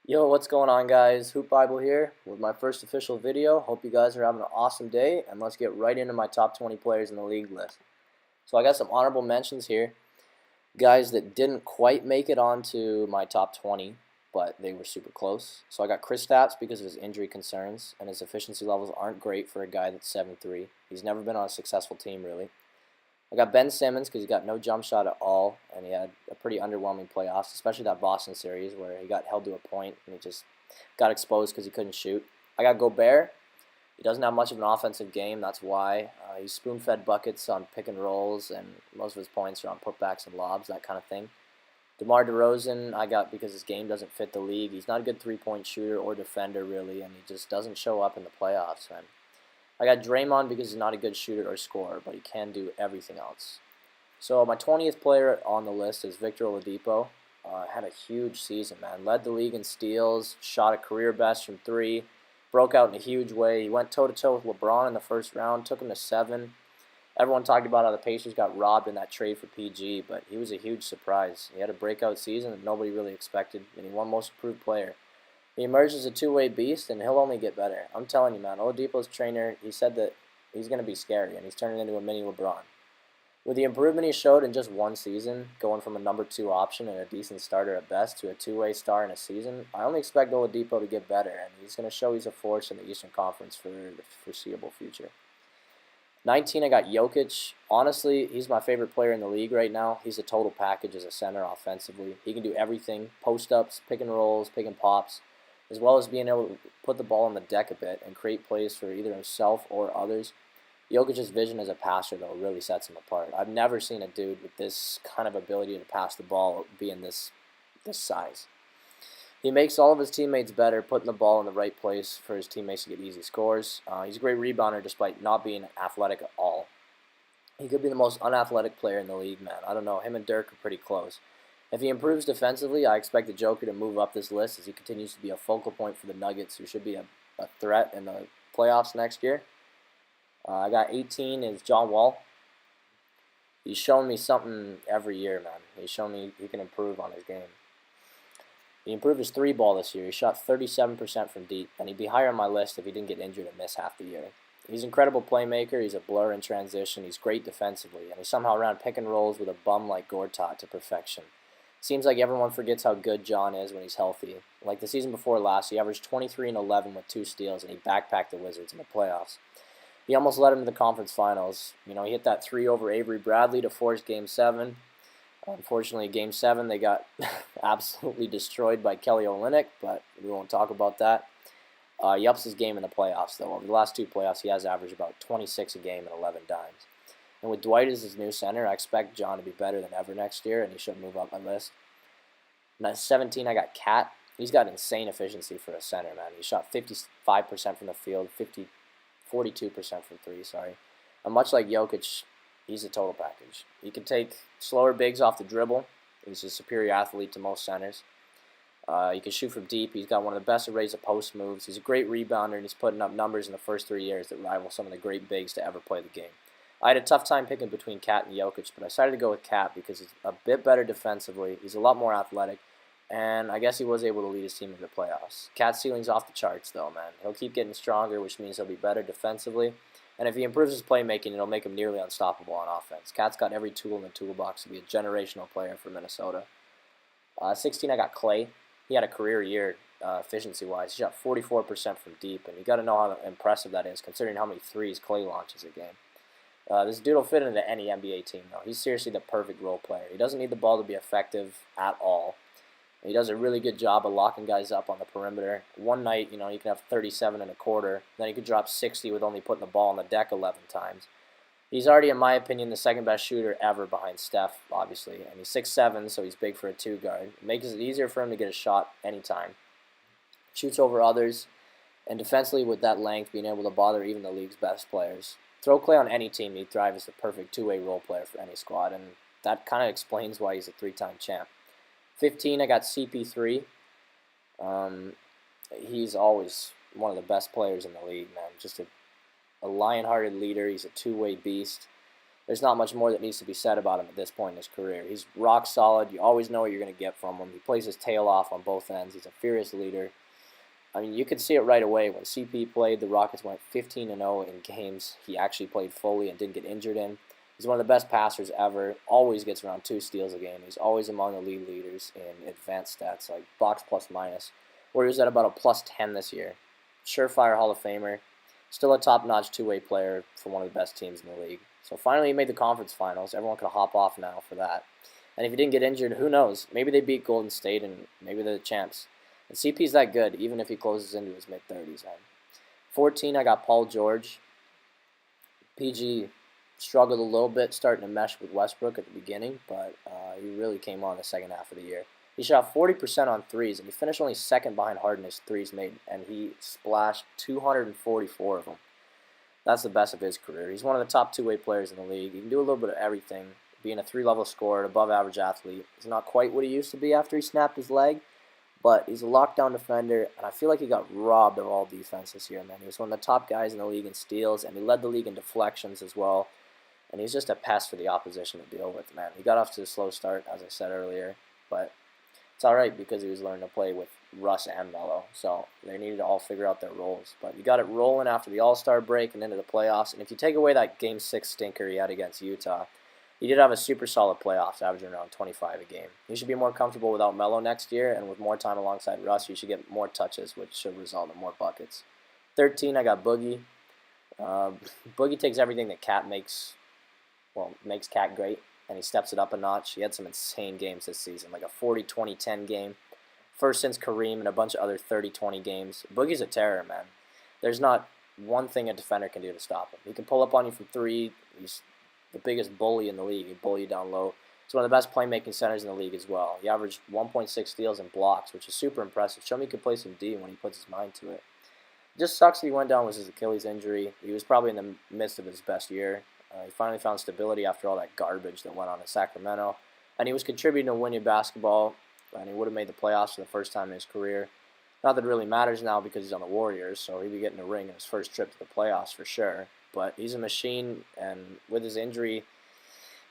Yo, what's going on, guys? Hoop Bible here with my first official video. Hope you guys are having an awesome day, and let's get right into my top 20 players in the league list. So I got some honorable mentions here. Guys that didn't quite make it onto my top 20, but they were super close. So I got Kristaps because of his injury concerns, and his efficiency levels aren't great for a guy that's 7'3". He's never been on a successful team, really. I got Ben Simmons because he got no jump shot at all, and he had a pretty underwhelming playoffs, especially that Boston series where he got held to a point and he just got exposed because he couldn't shoot. I got Gobert. He doesn't have much of an offensive game, that's why. He's spoon-fed buckets on pick and rolls, and most of his points are on putbacks and lobs, that kind of thing. DeMar DeRozan, I got because his game doesn't fit the league. He's not a good three-point shooter or defender, really, and he just doesn't show up in the playoffs, man. I got Draymond because he's not a good shooter or scorer, but he can do everything else. So my 20th player on the list is Victor Oladipo. Had a huge season, man. Led the league in steals, shot a career best from three, broke out in a huge way. He went toe-to-toe with LeBron in the first round, took him to 7. Everyone talked about how the Pacers got robbed in that trade for PG, but he was a huge surprise. He had a breakout season that nobody really expected, and he won Most Improved Player. He emerged as a two-way beast, and he'll only get better. I'm telling you, man, Oladipo's trainer, he said that he's going to be scary, and he's turning into a mini LeBron. With the improvement he showed in just one season, going from a number 2 option and a decent starter at best to a two-way star in a season, I only expect Oladipo to get better, and he's going to show he's a force in the Eastern Conference for the foreseeable future. 19, I got Jokic. Honestly, he's my favorite player in the league right now. He's a total package as a center offensively. He can do everything, post-ups, pick and rolls, pick and pops, as well as being able to put the ball on the deck a bit and create plays for either himself or others. Jokic's vision as a passer, though, really sets him apart. I've never seen a dude with this kind of ability to pass the ball being this size. He makes all of his teammates better, putting the ball in the right place for his teammates to get easy scores. He's a great rebounder despite not being athletic at all. He could be the most unathletic player in the league, man. I don't know. Him and Dirk are pretty close. If he improves defensively, I expect the Joker to move up this list as he continues to be a focal point for the Nuggets, who should be a threat in the playoffs next year. I got 18 is John Wall. He's shown me something every year, man. He's shown me he can improve on his game. He improved his 3-ball this year. He shot 37% from deep, and he'd be higher on my list if he didn't get injured and miss half the year. He's an incredible playmaker. He's a blur in transition. He's great defensively, and he somehow ran pick and rolls with a bum like Gortat to perfection. Seems like everyone forgets how good John is when he's healthy. Like the season before last, he averaged 23 and 11 with 2 steals, and he backpacked the Wizards in the playoffs. He almost led them to the conference finals. You know, he hit that 3 over Avery Bradley to force Game 7. Unfortunately, Game 7, they got absolutely destroyed by Kelly Olynyk, but we won't talk about that. He ups his game in the playoffs, though. Over the last 2 playoffs, he has averaged about 26 a game and 11 dimes. And with Dwight as his new center, I expect John to be better than ever next year, and he should move up my list. At 17, I got Cat. He's got insane efficiency for a center, man. He shot 55% from the field, 42% from 3, sorry. And much like Jokic, he's a total package. He can take slower bigs off the dribble. He's a superior athlete to most centers. He can shoot from deep. He's got one of the best arrays of post moves. He's a great rebounder, and he's putting up numbers in the first 3 years that rival some of the great bigs to ever play the game. I had a tough time picking between Cat and Jokic, but I decided to go with Cat because he's a bit better defensively. He's a lot more athletic, and I guess he was able to lead his team into the playoffs. Cat's ceiling's off the charts, though, man. He'll keep getting stronger, which means he'll be better defensively. And if he improves his playmaking, it'll make him nearly unstoppable on offense. Cat's got every tool in the toolbox to be a generational player for Minnesota. 16, I got Clay. He had a career year efficiency-wise. He shot 44% from deep, and you got to know how impressive that is, considering how many threes Clay launches a game. This dude will fit into any NBA team, though. He's seriously the perfect role player. He doesn't need the ball to be effective at all. He does a really good job of locking guys up on the perimeter. One night, you know, you can have 37 and a quarter. Then he could drop 60 with only putting the ball on the deck 11 times. He's already, in my opinion, the second best shooter ever behind Steph, obviously. And he's 6'7", so he's big for a 2 guard. It makes it easier for him to get a shot anytime. Shoots over others. And defensively, with that length, being able to bother even the league's best players. Throw Clay on any team, he'd thrive as the perfect 2-way role player for any squad. And that kind of explains why he's a 3-time champ. 15, I got CP3. He's always one of the best players in the league, man. Just a lion-hearted leader. He's a 2-way beast. there's not much more that needs to be said about him at this point in his career. He's rock solid. You always know what you're going to get from him. He plays his tail off on both ends. He's a furious leader. I mean, you could see it right away. When CP played, the Rockets went 15-0 in games he actually played fully and didn't get injured in. He's one of the best passers ever. Always gets around 2 steals a game. He's always among the league leaders in advanced stats like box plus minus, where he was at about a plus 10 this year. Surefire Hall of Famer. Still a top-notch two-way player for one of the best teams in the league. So finally he made the conference finals. Everyone can hop off now for that. And if he didn't get injured, who knows? Maybe they beat Golden State and maybe they're the champs. And CP's that good, even if he closes into his mid-30s. 14, I got Paul George. PG struggled a little bit starting to mesh with Westbrook at the beginning, but he really came on the second half of the year. He shot 40% on threes, and he finished only second behind Harden in his threes made, and he splashed 244 of them. That's the best of his career. He's one of the top two-way players in the league. He can do a little bit of everything, being a 3-level scorer, above-average athlete. He's not quite what he used to be after he snapped his leg, but he's a lockdown defender, and I feel like he got robbed of all defense this year, man. He was one of the top guys in the league in steals, and he led the league in deflections as well. And he's just a pest for the opposition to deal with, man. He got off to a slow start, as I said earlier, but it's all right because he was learning to play with Russ and Melo, so they needed to all figure out their roles. But he got it rolling after the All-Star break and into the playoffs, and if you take away that Game 6 stinker he had against Utah, he did have a super solid playoffs, averaging around 25 a game. He should be more comfortable without Melo next year, and with more time alongside Russ, he should get more touches, which should result in more buckets. 13, I got Boogie. Boogie takes everything that Cat makes Cat great, and he steps it up a notch. He had some insane games this season, like a 40-20-10 game. First since Kareem and a bunch of other 30-20 games. Boogie's a terror, man. There's not one thing a defender can do to stop him. He can pull up on you from 3. He's the biggest bully in the league. He bully you down low. He's one of the best playmaking centers in the league as well. He averaged 1.6 steals and blocks, which is super impressive. Show me he could play some D when he puts his mind to it. It just sucks that he went down with his Achilles injury. He was probably in the midst of his best year. He finally found stability after all that garbage that went on in Sacramento. And he was contributing to winning basketball, and he would have made the playoffs for the first time in his career. Not that it really matters now because he's on the Warriors, so he'd be getting a ring in his first trip to the playoffs for sure. But he's a machine, and with his injury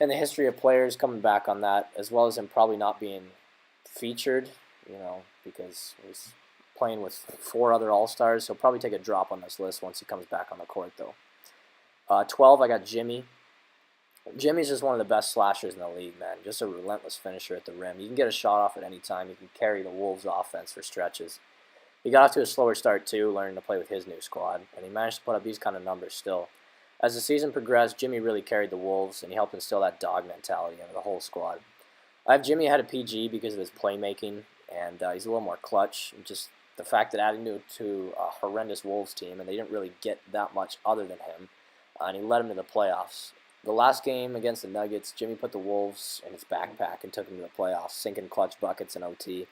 and the history of players coming back on that, as well as him probably not being featured, because he's playing with 4 other All-Stars, he'll probably take a drop on this list once he comes back on the court, though. 12, I got Jimmy. Jimmy's just one of the best slashers in the league, man. Just a relentless finisher at the rim. You can get a shot off at any time. You can carry the Wolves' offense for stretches. He got off to a slower start, too, learning to play with his new squad, and he managed to put up these kind of numbers still. As the season progressed, Jimmy really carried the Wolves, and he helped instill that dog mentality into the whole squad. I have Jimmy ahead of PG because of his playmaking, and he's a little more clutch. Just the fact that adding to a horrendous Wolves team, and they didn't really get that much other than him, and he led them to the playoffs. The last game against the Nuggets, Jimmy put the Wolves in his backpack and took them to the playoffs, sinking clutch buckets in OT.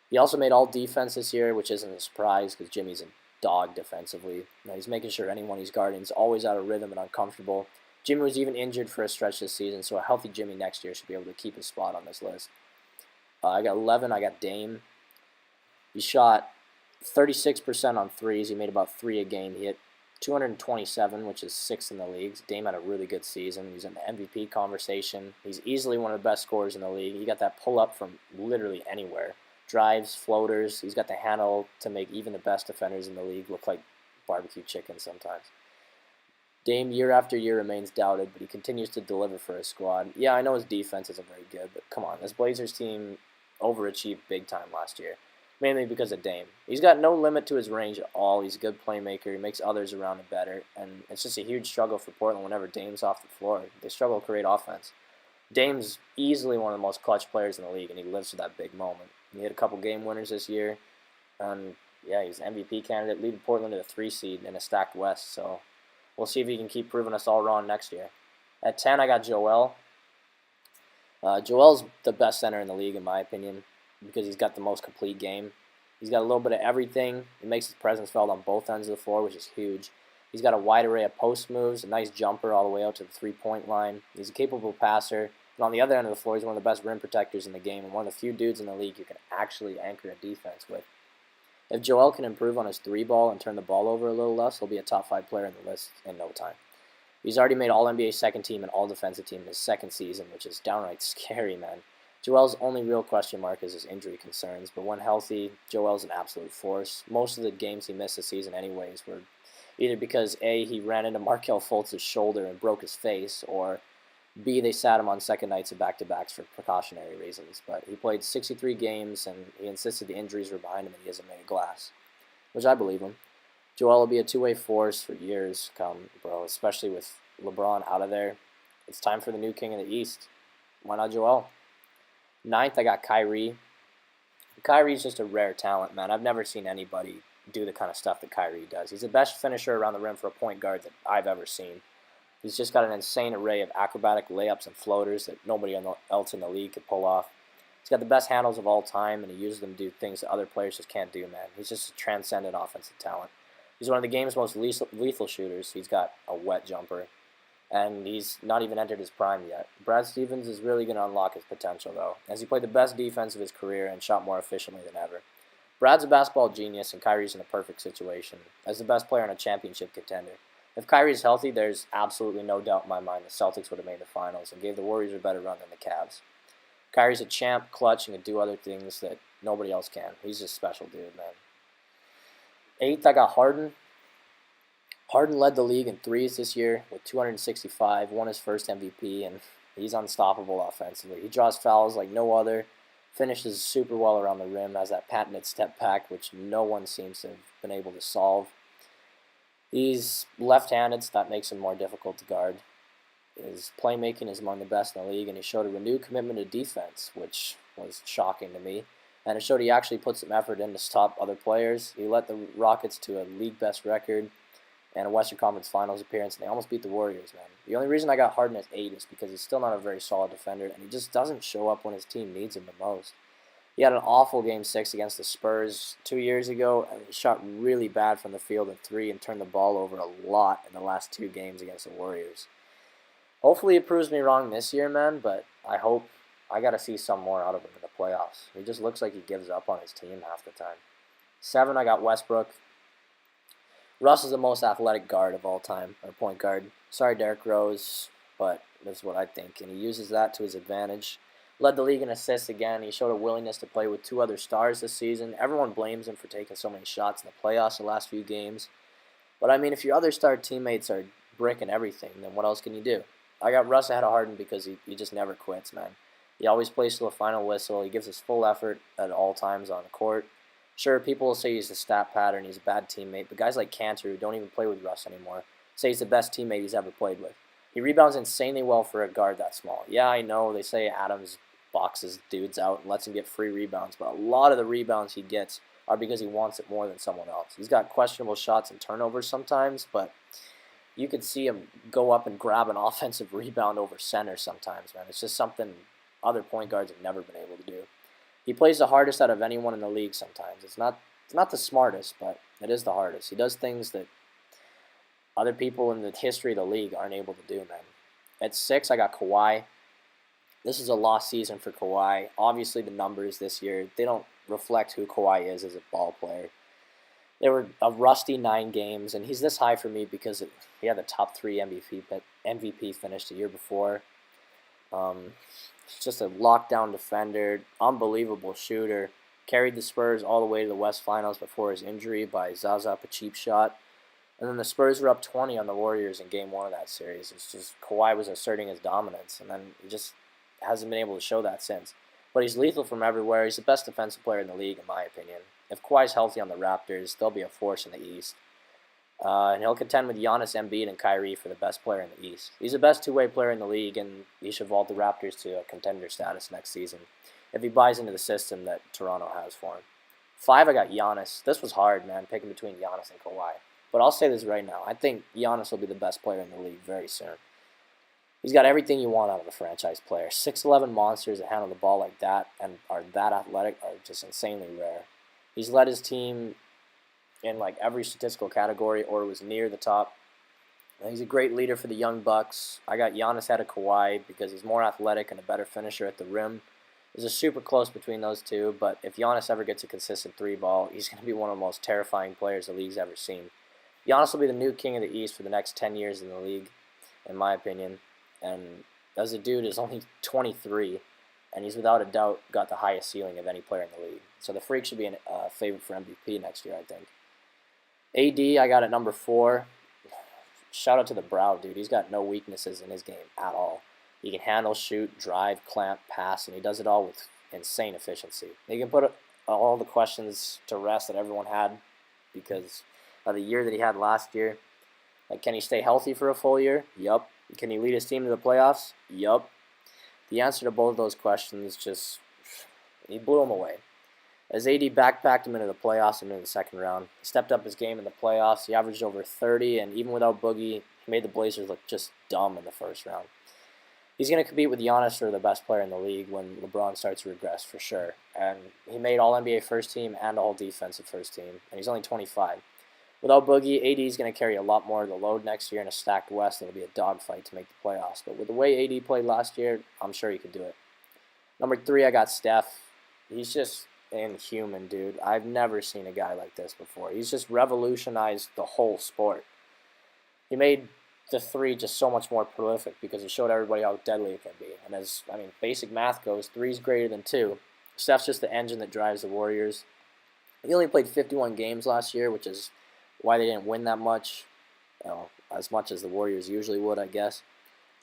He also made all defense this year, which isn't a surprise because Jimmy's a dog defensively. He's making sure anyone he's guarding is always out of rhythm and uncomfortable. Jimmy was even injured for a stretch this season, so a healthy Jimmy next year should be able to keep his spot on this list. I got 11, I got Dame. He shot 36% on threes. He made about 3 a game. He hit 227, which is 6th in the league. Dame had a really good season. He's in the MVP conversation. He's easily one of the best scorers in the league. He got that pull-up from literally anywhere. Drives, floaters. He's got the handle to make even the best defenders in the league look like barbecue chicken sometimes. Dame, year after year, remains doubted, but he continues to deliver for his squad. Yeah, I know his defense isn't very good, but come on. This Blazers team overachieved big time last year, mainly because of Dame. He's got no limit to his range at all. He's a good playmaker. He makes others around him better, and it's just a huge struggle for Portland whenever Dame's off the floor. They struggle to create offense. Dame's easily one of the most clutch players in the league, and he lives for that big moment. He had a couple game winners this year, and yeah, he's an MVP candidate, leading Portland to the 3 seed in a stacked West, so we'll see if he can keep proving us all wrong next year. At 10, I got Joel. Joel's the best center in the league, in my opinion, because he's got the most complete game. He's got a little bit of everything. He makes his presence felt on both ends of the floor, which is huge. He's got a wide array of post moves, a nice jumper all the way out to the 3-point line. He's a capable passer. And on the other end of the floor, he's one of the best rim protectors in the game and one of the few dudes in the league you can actually anchor a defense with. If Joel can improve on his 3-ball and turn the ball over a little less, he'll be a top 5 player in the list in no time. He's already made All-NBA second team and All-Defensive team in his second season, which is downright scary, man. Joel's only real question mark is his injury concerns, but when healthy, Joel's an absolute force. Most of the games he missed this season anyways were either because A, he ran into Markelle Fultz's shoulder and broke his face, or B, they sat him on second nights of back-to-backs for precautionary reasons. But he played 63 games, and he insisted the injuries were behind him and he hasn't made a glass, which I believe him. Joel will be a two-way force for years to come, bro, especially with LeBron out of there. It's time for the new king of the East. Why not Joel? Ninth, I got Kyrie. Kyrie's just a rare talent, man. I've never seen anybody do the kind of stuff that Kyrie does. He's the best finisher around the rim for a point guard that I've ever seen. He's just got an insane array of acrobatic layups and floaters that nobody else in the league could pull off. He's got the best handles of all time, and he uses them to do things that other players just can't do, man. He's just a transcendent offensive talent. He's one of the game's most lethal shooters. He's got a wet jumper, and he's not even entered his prime yet. Brad Stevens is really going to unlock his potential, though, as he played the best defense of his career and shot more efficiently than ever. Brad's a basketball genius, and Kyrie's in a perfect situation as the best player on a championship contender. If Kyrie's healthy, there's absolutely no doubt in my mind the Celtics would have made the finals and gave the Warriors a better run than the Cavs. Kyrie's a champ, clutch, and can do other things that nobody else can. He's just a special dude, man. Eighth, I got Harden. Harden led the league in threes this year with 265, won his first MVP, and he's unstoppable offensively. He draws fouls like no other, finishes super well around the rim, has that patented step back, which no one seems to have been able to solve. He's left-handed, so that makes him more difficult to guard. His playmaking is among the best in the league, and he showed a renewed commitment to defense, which was shocking to me. And it showed he actually put some effort in to stop other players. He led the Rockets to a league-best record and a Western Conference Finals appearance, and they almost beat the Warriors, man. The only reason I got Harden at 8 is because he's still not a very solid defender, and he just doesn't show up when his team needs him the most. He had an awful Game 6 against the Spurs 2 years ago, and he shot really bad from the field at 3 and turned the ball over a lot in the last 2 games against the Warriors. Hopefully it proves me wrong this year, man, but I got to see some more out of him in the playoffs. He just looks like he gives up on his team half the time. 7, I got Westbrook. Russ is the most athletic guard of all time, or point guard. Sorry, Derrick Rose, but that's what I think, and he uses that to his advantage. Led the league in assists again. He showed a willingness to play with 2 other stars this season. Everyone blames him for taking so many shots in the playoffs the last few games. But, I mean, if your other star teammates are bricking everything, then what else can you do? I got Russ ahead of Harden because he just never quits, man. He always plays to the final whistle. He gives his full effort at all times on the court. Sure, people will say he's a stat pattern, he's a bad teammate, but guys like Cantor, who don't even play with Russ anymore, say he's the best teammate he's ever played with. He rebounds insanely well for a guard that small. Yeah, I know, they say Adams boxes dudes out and lets him get free rebounds, but a lot of the rebounds he gets are because he wants it more than someone else. He's got questionable shots and turnovers sometimes, but you could see him go up and grab an offensive rebound over center sometimes, man. It's just something other point guards have never been able to do. He plays the hardest out of anyone in the league sometimes. It's not the smartest, but it is the hardest. He does things that other people in the history of the league aren't able to do, man. At 6, I got Kawhi. This is a lost season for Kawhi. Obviously, the numbers this year, they don't reflect who Kawhi is as a ball player. They were a rusty 9 games, and he's this high for me because he had the top 3 MVP finish the year before. He's just a lockdown defender, unbelievable shooter. Carried the Spurs all the way to the West Finals before his injury by Zaza a cheap shot. And then the Spurs were up 20 on the Warriors in Game 1 of that series. It's just Kawhi was asserting his dominance, and then he just hasn't been able to show that since. But he's lethal from everywhere. He's the best defensive player in the league, in my opinion. If Kawhi's healthy on the Raptors, they'll be a force in the East. And he'll contend with Giannis, Embiid, and Kyrie for the best player in the East. He's the best two-way player in the league, and he should vault the Raptors to a contender status next season if he buys into the system that Toronto has for him. 5, I got Giannis. This was hard, man, picking between Giannis and Kawhi. But I'll say this right now. I think Giannis will be the best player in the league very soon. He's got everything you want out of a franchise player. 6'11" monsters that handle the ball like that and are that athletic are just insanely rare. He's led his team in like every statistical category or was near the top. And he's a great leader for the young Bucks. I got Giannis ahead of Kawhi because he's more athletic and a better finisher at the rim. There's a super close between those two, but if Giannis ever gets a consistent 3 ball, he's going to be one of the most terrifying players the league's ever seen. Giannis will be the new king of the East for the next 10 years in the league. in my opinion. And as a dude is only 23, and he's without a doubt got the highest ceiling of any player in the league. So the Freak should be a favorite for MVP next year, I think. AD, I got at number 4. Shout out to the Brow, dude. He's got no weaknesses in his game at all. He can handle, shoot, drive, clamp, pass, and he does it all with insane efficiency. He can put all the questions to rest that everyone had because of the year that he had last year. Like, can he stay healthy for a full year? Yup. Can he lead his team to the playoffs? Yup. The answer to both of those questions he blew him away. As AD backpacked him into the playoffs and into the second round, he stepped up his game in the playoffs. He averaged over 30, and even without Boogie, he made the Blazers look just dumb in the first round. He's going to compete with Giannis for the best player in the league when LeBron starts to regress, for sure. And he made All-NBA first team and All-Defensive first team, and he's only 25. Without Boogie, AD is going to carry a lot more of the load next year in a stacked West. It'll be a dogfight to make the playoffs. But with the way AD played last year, I'm sure he could do it. Number 3, I got Steph. He's just inhuman, dude. I've never seen a guy like this before. He's just revolutionized the whole sport. He made the 3 just so much more prolific because he showed everybody how deadly it can be. And as basic math goes, 3 is greater than 2. Steph's just the engine that drives the Warriors. He only played 51 games last year, which is why they didn't win that much, as much as the Warriors usually would, I guess.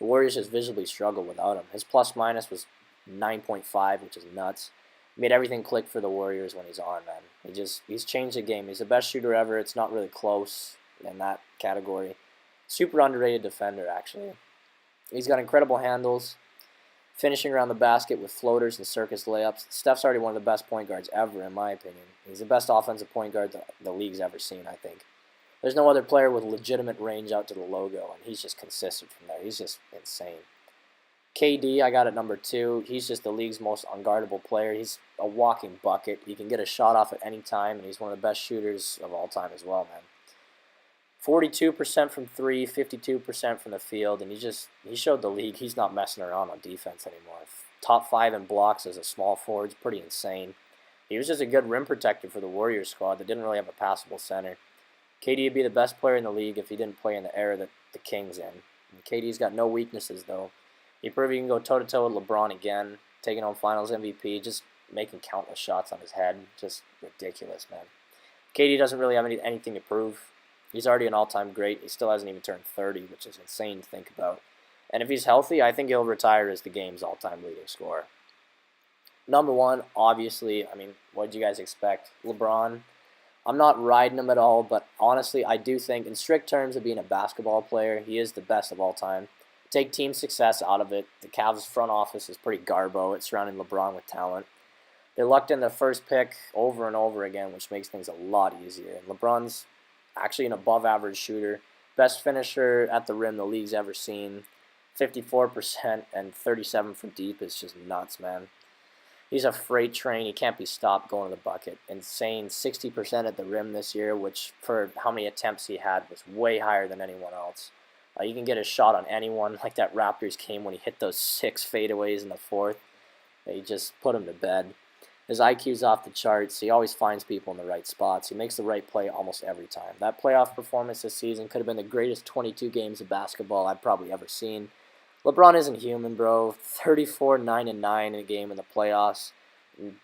The Warriors just visibly struggled without him. His plus-minus was 9.5, which is nuts. He made everything click for the Warriors when he's on, man. He's changed the game. He's the best shooter ever. It's not really close in that category. Super underrated defender, actually. He's got incredible handles, finishing around the basket with floaters and circus layups. Steph's already one of the best point guards ever, in my opinion. He's the best offensive point guard the league's ever seen, I think. There's no other player with legitimate range out to the logo, and he's just consistent from there. He's just insane. KD, I got at number 2. He's just the league's most unguardable player. He's a walking bucket. He can get a shot off at any time, and he's one of the best shooters of all time as well, man. 42% from 3, 52% from the field, and he showed the league he's not messing around on defense anymore. Top 5 in blocks as a small forward is pretty insane. He was just a good rim protector for the Warriors squad that didn't really have a passable center. KD would be the best player in the league if he didn't play in the era that the Kings in. And KD's got no weaknesses, though. He proved he can go toe-to-toe with LeBron again, taking home Finals MVP, just making countless shots on his head. Just ridiculous, man. KD doesn't really have anything to prove. He's already an all-time great. He still hasn't even turned 30, which is insane to think about. And if he's healthy, I think he'll retire as the game's all-time leading scorer. Number 1, obviously, what did you guys expect? LeBron. I'm not riding him at all, but honestly, I do think, in strict terms of being a basketball player, he is the best of all time. Take team success out of it. The Cavs front office is pretty garbo. It's surrounding LeBron with talent. They lucked in their first pick over and over again, which makes things a lot easier. And LeBron's actually an above-average shooter. Best finisher at the rim the league's ever seen. 54% and 37 from deep is just nuts, man. He's a freight train. He can't be stopped going to the bucket. Insane 60% at the rim this year, which for how many attempts he had was way higher than anyone else. You can get a shot on anyone, like that Raptors game when he hit those 6 fadeaways in the 4th. He just put him to bed. His IQ's off the charts. He always finds people in the right spots. He makes the right play almost every time. That playoff performance this season could have been the greatest 22 games of basketball I've probably ever seen. LeBron isn't human, bro. 34, 9-9 in a game in the playoffs.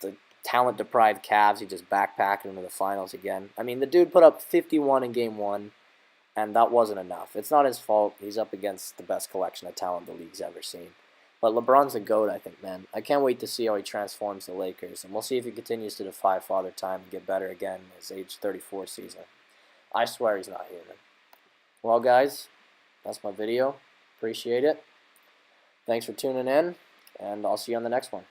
The talent-deprived Cavs, he just backpacked into the finals again. The dude put up 51 in Game 1, and that wasn't enough. It's not his fault. He's up against the best collection of talent the league's ever seen. But LeBron's a GOAT, I think, man. I can't wait to see how he transforms the Lakers, and we'll see if he continues to defy Father Time and get better again in his age 34 season. I swear he's not human. Well, guys, that's my video. Appreciate it. Thanks for tuning in, and I'll see you on the next one.